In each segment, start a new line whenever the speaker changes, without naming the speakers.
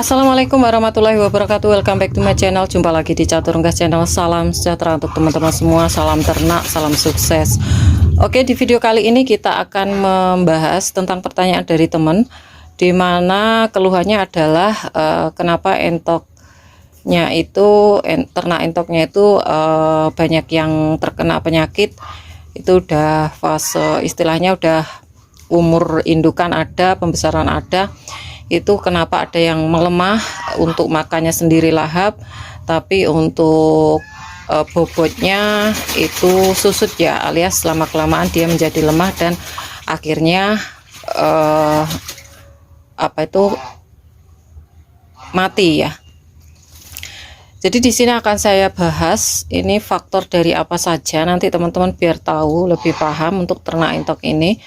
Assalamualaikum warahmatullahi wabarakatuh. Welcome back to my channel. Jumpa lagi di Catur Unggas Channel. Salam sejahtera untuk teman-teman semua. Salam ternak, salam sukses. Oke, di video kali ini kita akan membahas tentang pertanyaan dari teman, di mana keluhannya adalah kenapa entoknya itu, ternak entoknya itu banyak yang terkena penyakit. Itu udah fase, istilahnya udah umur indukan ada, pembesaran ada. Itu kenapa ada yang melemah, untuk makannya sendiri lahap, tapi untuk bobotnya itu susut ya, alias lama kelamaan dia menjadi lemah dan akhirnya mati ya. Jadi di sini akan saya bahas ini faktor dari apa saja, nanti teman-teman biar tahu lebih paham untuk ternak entok ini.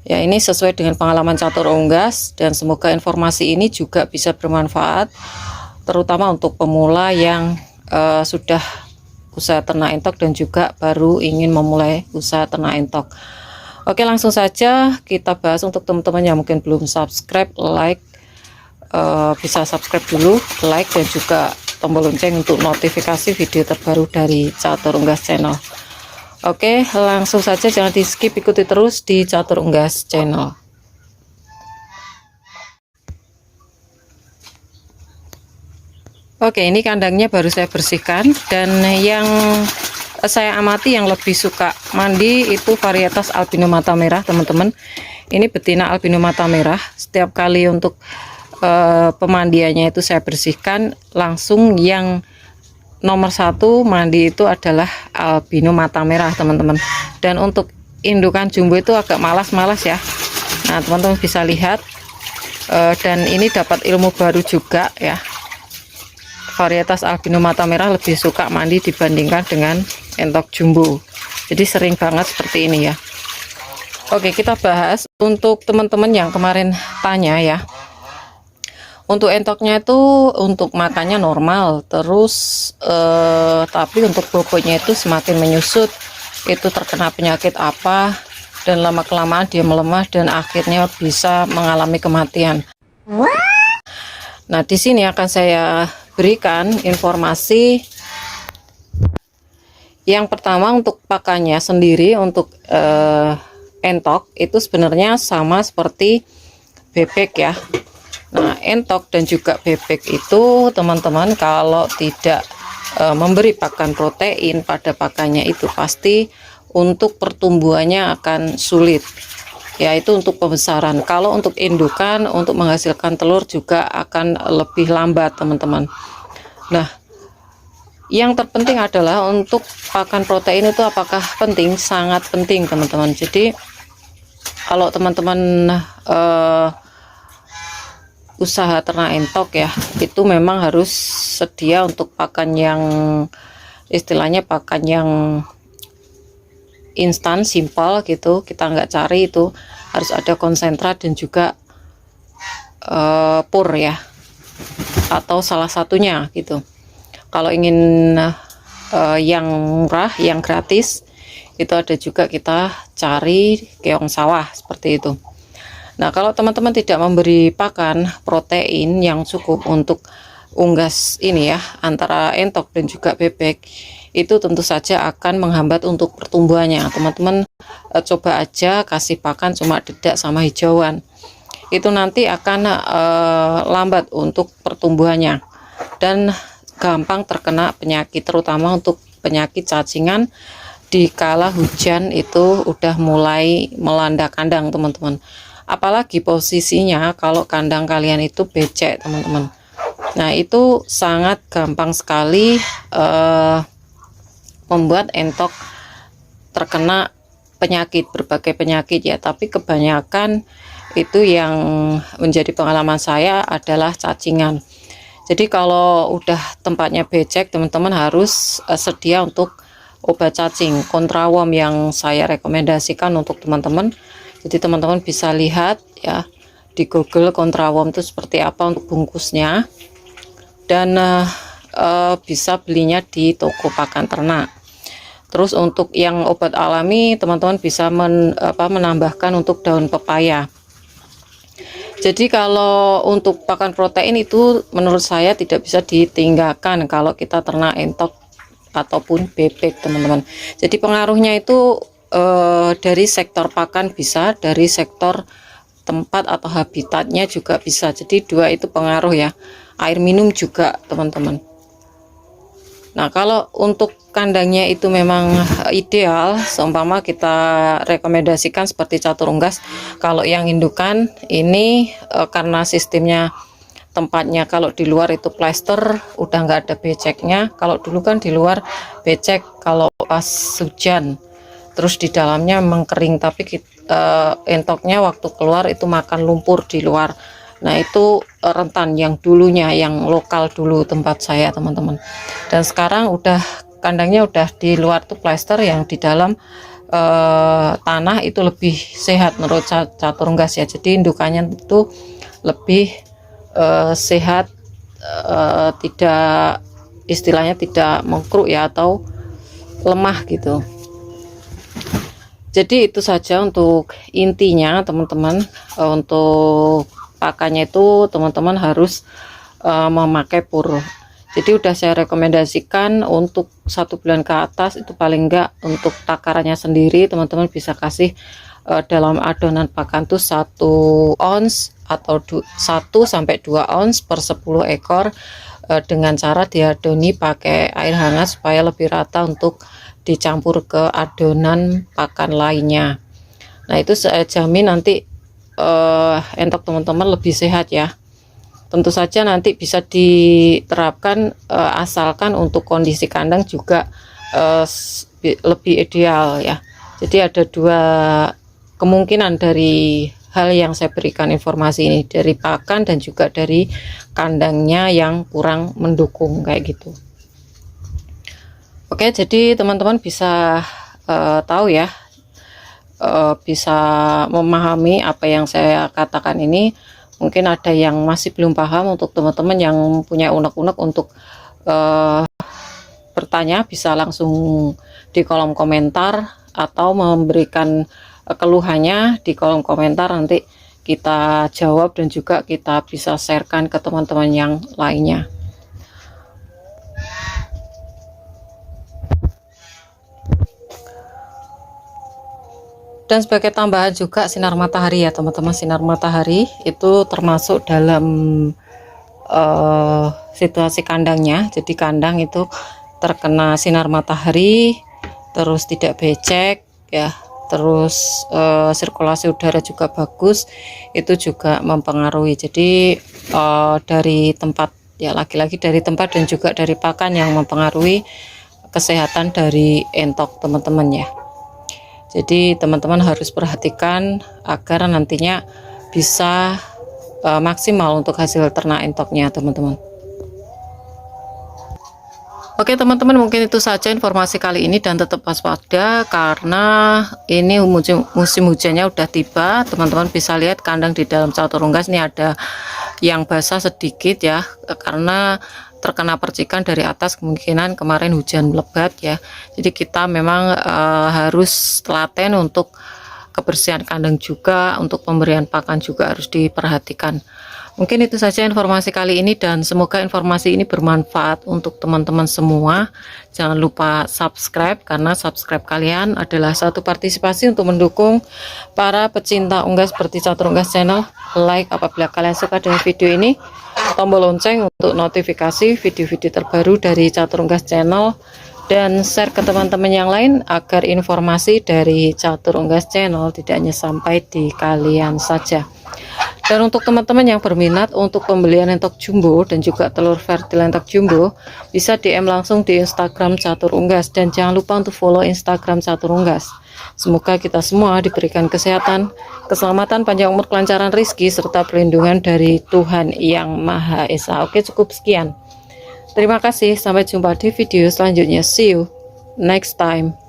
Ya, ini sesuai dengan pengalaman Catur Unggas, dan semoga informasi ini juga bisa bermanfaat terutama untuk pemula yang sudah usaha ternak entok dan juga baru ingin memulai usaha ternak entok. Oke, langsung saja kita bahas. Untuk teman-teman yang mungkin belum subscribe, bisa subscribe dulu, like, dan juga tombol lonceng untuk notifikasi video terbaru dari Catur Unggas Channel. Oke, langsung saja, jangan di skip, ikuti terus di Catur Unggas Channel. Oke, ini kandangnya baru saya bersihkan, dan yang saya amati yang lebih suka mandi itu varietas albino mata merah, teman-teman. Ini betina albino mata merah. Setiap kali untuk pemandiannya itu saya bersihkan, langsung yang nomor satu mandi itu adalah albino mata merah, teman-teman. Dan untuk indukan jumbo itu agak malas-malas ya. Nah, teman-teman bisa lihat, dan ini dapat ilmu baru juga ya. Varietas albino mata merah lebih suka mandi dibandingkan dengan entok jumbo. Jadi sering banget seperti ini ya. Oke, kita bahas untuk teman-teman yang kemarin tanya ya. Untuk entoknya itu untuk makannya normal, terus tapi untuk bobotnya itu semakin menyusut. Itu terkena penyakit apa, dan lama kelamaan dia melemah dan akhirnya bisa mengalami kematian. Nah, di sini akan saya berikan informasi. Yang pertama, untuk pakannya sendiri untuk entok itu sebenarnya sama seperti bebek ya. Nah, entok dan juga bebek itu, teman-teman, kalau tidak memberi pakan protein pada pakannya itu pasti untuk pertumbuhannya akan sulit, yaitu untuk pembesaran. Kalau untuk indukan, untuk menghasilkan telur juga akan lebih lambat, teman-teman. Nah, yang terpenting adalah untuk pakan protein itu apakah penting? Sangat penting, teman-teman. Jadi kalau teman-teman usaha ternak entok ya, itu memang harus sedia untuk pakan yang istilahnya pakan yang instan, simpel gitu. Kita nggak cari itu, harus ada konsentrat dan juga pur ya, atau salah satunya gitu. Kalau ingin yang murah, yang gratis, itu ada juga, kita cari keong sawah seperti itu. Nah, kalau teman-teman tidak memberi pakan protein yang cukup untuk unggas ini ya, antara entok dan juga bebek, itu tentu saja akan menghambat untuk pertumbuhannya. Teman-teman coba aja kasih pakan cuma dedak sama hijauan, itu nanti akan lambat untuk pertumbuhannya dan gampang terkena penyakit, terutama untuk penyakit cacingan di kala hujan itu udah mulai melanda kandang, teman-teman. Apalagi posisinya kalau kandang kalian itu becek, teman-teman. Nah, itu sangat gampang sekali membuat entok terkena penyakit, berbagai penyakit ya. Tapi kebanyakan itu yang menjadi pengalaman saya adalah cacingan. Jadi kalau udah tempatnya becek, teman-teman harus sedia untuk obat cacing, kontraworm yang saya rekomendasikan untuk teman-teman. Jadi teman-teman bisa lihat ya di Google kontraworm itu seperti apa untuk bungkusnya, dan bisa belinya di toko pakan ternak. Terus untuk yang obat alami, teman-teman bisa menambahkan untuk daun pepaya. Jadi kalau untuk pakan protein itu menurut saya tidak bisa ditinggalkan kalau kita ternak entok ataupun bebek, teman-teman. Jadi pengaruhnya itu dari sektor pakan bisa, dari sektor tempat atau habitatnya juga bisa. Jadi dua itu pengaruh ya. Air minum juga, teman-teman. Nah, kalau untuk kandangnya itu memang ideal, seumpama kita rekomendasikan seperti catur unggas. Kalau yang indukan ini karena sistemnya tempatnya kalau di luar itu plester, udah nggak ada beceknya. Kalau dulu kan di luar becek kalau pas hujan, terus di dalamnya memang kering, tapi entoknya waktu keluar itu makan lumpur di luar. Nah, itu rentan yang dulunya, yang lokal dulu tempat saya, teman-teman. Dan sekarang udah kandangnya udah di luar tuh plester, yang di dalam tanah itu lebih sehat menurut catur unggas ya. Jadi indukannya itu lebih sehat, tidak, istilahnya tidak mengkruk ya, atau lemah gitu. Jadi itu saja untuk intinya, teman-teman. Untuk pakannya itu teman-teman harus memakai pur. Jadi udah saya rekomendasikan untuk 1 bulan ke atas itu paling enggak untuk takarannya sendiri teman-teman bisa kasih dalam adonan pakan tuh 1 ons atau 1 sampai 2 ons per 10 ekor dengan cara diadoni pakai air hangat supaya lebih rata untuk dicampur ke adonan pakan lainnya. Nah, itu saya jamin nanti entok teman-teman lebih sehat ya. Tentu saja nanti bisa diterapkan asalkan untuk kondisi kandang juga lebih ideal ya. Jadi ada 2 kemungkinan dari hal yang saya berikan informasi ini, dari pakan dan juga dari kandangnya yang kurang mendukung kayak gitu. Oke, jadi teman-teman bisa tahu ya, bisa memahami apa yang saya katakan ini. Mungkin ada yang masih belum paham. Untuk teman-teman yang punya unek-unek untuk bertanya, bisa langsung di kolom komentar atau memberikan keluhannya di kolom komentar, nanti kita jawab dan juga kita bisa sharekan ke teman-teman yang lainnya. Dan sebagai tambahan juga sinar matahari ya teman-teman, sinar matahari itu termasuk dalam situasi kandangnya. Jadi kandang itu terkena sinar matahari, terus tidak becek ya, terus sirkulasi udara juga bagus, itu juga mempengaruhi. Jadi dari tempat ya, lagi-lagi dari tempat dan juga dari pakan yang mempengaruhi kesehatan dari entok teman-teman ya. Jadi teman-teman harus perhatikan agar nantinya bisa maksimal untuk hasil ternak entoknya teman-teman. Oke teman-teman, mungkin itu saja informasi kali ini, dan tetap waspada karena ini musim hujannya udah tiba. Teman-teman bisa lihat kandang di dalam catur unggas ini ada yang basah sedikit ya, karena terkena percikan dari atas, kemungkinan kemarin hujan lebat ya. Jadi kita memang harus telaten untuk kebersihan kandang juga, untuk pemberian pakan juga harus diperhatikan. Mungkin itu saja informasi kali ini, dan semoga informasi ini bermanfaat untuk teman-teman semua. Jangan lupa subscribe, karena subscribe kalian adalah satu partisipasi untuk mendukung para pecinta unggas seperti Catur Unggas Channel. Like apabila kalian suka dengan video ini, tombol lonceng untuk notifikasi video-video terbaru dari Catur Unggas Channel, dan share ke teman-teman yang lain agar informasi dari Catur Unggas Channel tidak hanya sampai di kalian saja. Dan untuk teman-teman yang berminat untuk pembelian entok jumbo dan juga telur fertil entok jumbo, bisa DM langsung di Instagram Catur Unggas, dan jangan lupa untuk follow Instagram Catur Unggas. Semoga kita semua diberikan kesehatan, keselamatan, panjang umur, kelancaran rezeki, serta perlindungan dari Tuhan Yang Maha Esa. Oke, cukup sekian. Terima kasih, sampai jumpa di video selanjutnya. See you next time.